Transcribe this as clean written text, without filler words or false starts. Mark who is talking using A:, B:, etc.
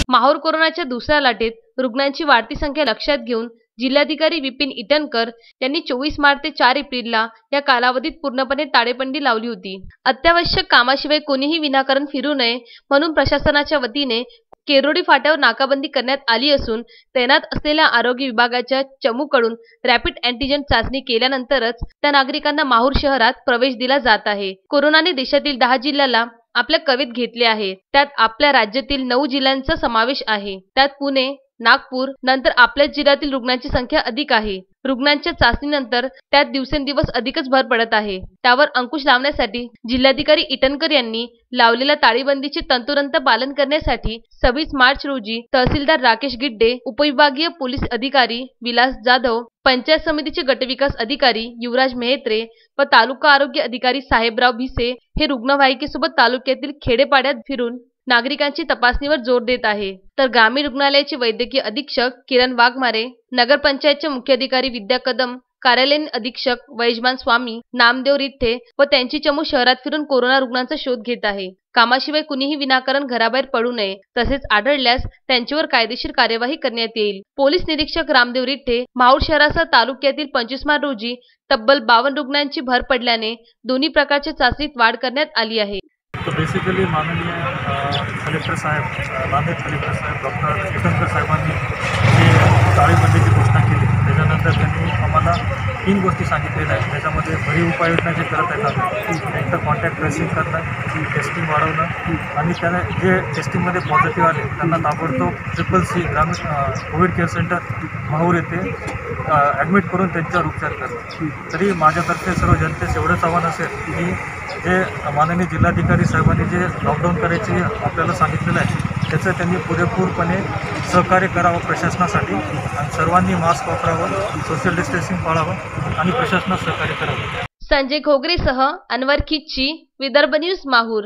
A: माहूर कोरोनाच्या दुसऱ्या लाटेत रुग्णांची वाढती संख्या लक्षात घेऊन जिल्हाधिकारी विपिन ईटनकर यांनी 24 मार्च ते 4 एप्रिलला या कालावधीत पूर्णपणे टाळेबंदी लावली होती। अत्यावश्यक कामाशिवाय कोणीही विनाकारण फिरू नये म्हणून प्रशासनाच्या वतीने केरोडी फाट्यावर नाकाबंदी करण्यात आली असून तैनात असलेल्या आरोग्य विभागाच्या चमूकडून रॅपिड अँटीजन चाचणी केल्यानंतरच त्या नागरिकांना माहूर शहरात प्रवेश दिला जात आहे। कोरोनाने देशातील 10 जिल्ह्याला आपल्या कवेत घेतले आहे। त्यात आपल्या राज्यातील 9 जिल्ह्यांचा समावेश आहे। त्यात पुणे, नागपूर नंतर आपल्याच जिल्ह्यातील रुग्णांची संख्या अधिक आहे। रुग्णांच्या चाचणीनंतर त्यात दिवसेंदिवस अधिकच भर पडत आहे। त्यावर अंकुश लावण्यासाठी जिल्हाधिकारी ईटनकर यांनी लावलेल्या टाळेबंदीचे तंतोतंत पालन करण्यासाठी 26 मार्च रोजी तहसीलदार राकेश गिड्डे, उपविभागीय पोलीस अधिकारी विलास जाधव, पंचायत समितीचे गटविकास अधिकारी युवराज मेहत्रे व तालुका आरोग्य अधिकारी साहेबराव भिसे हे रुग्णवाहिकेसोबत तालुक्यातील खेडेपाड्यात फिरून नागरिकांची तपासणीवर जोर देत आहे। तर ग्रामीण रुग्णालयाचे वैद्यकीय अधीक्षक किरण वाघमारे, नगरपंचायतचे मुख्य अधिकारी विद्या कदम, कार्यालयीन अधीक्षक वैजमान स्वामी, नामदेव रिठ्ठे व त्यांची चमू शहरात फिरून कोरोना रुग्णांचा शोध घेत आहे। कामाशिवाय कुणीही विनाकारण घराबाहेर पडू नये, तसेच आढळल्यास त्यांच्यावर कायदेशीर कार्यवाही करण्यात येईल। पोलीस निरीक्षक रामदेव रिठ्ठे, माहूर शहरासह तालुक्यातील 25 मार्च रोजी तब्बल 52 रुग्णांची भर पडल्याने दोन्ही प्रकारच्या चाचणीत वाढ करण्यात आली आहे।
B: तो बेसिकली माननीय कलेक्टर साहेब नांदेड कलेक्टर साहेब डॉक्टर ईटनकर साहेबांनी जे टाळेबंदीची घोषणा केली त्याच्यानंतर त्यांनी आम्हाला 3 गोष्टी सांगितलेल्या आहेत। त्याच्यामध्ये भरीव उपाययोजना जे करत आहेत एक तर कॉन्टॅक्ट ट्रेसिंग करणं, टेस्टिंग वाढवणं आणि त्याने जे टेस्टिंगमध्ये पॉझिटिव्ह आले त्यांना ताबडतोब CCC ग्रामीण कोविड केअर सेंटर माहूर येथे ॲडमिट करून त्यांच्यावर उपचार करणं। तरी माझ्यातर्फे सर्व जनतेस एवढंच आव्हान असेल की जे माननीय जिल्हाधिकारी साहेबांनी जे लॉकडाऊन करायचे आपल्याला सांगितलेलं आहे त्याचं त्यांनी पुरेपूरपणे सहकार्य करावं प्रशासनासाठी आणि सर्वांनी मास्क वापरावं, सोशल डिस्टन्सिंग पाळावं आणि प्रशासनास सहकार्य करावं।
A: संजय घोगरेसह अनवर खिच्ची, विदर्भ न्यूज माहूर।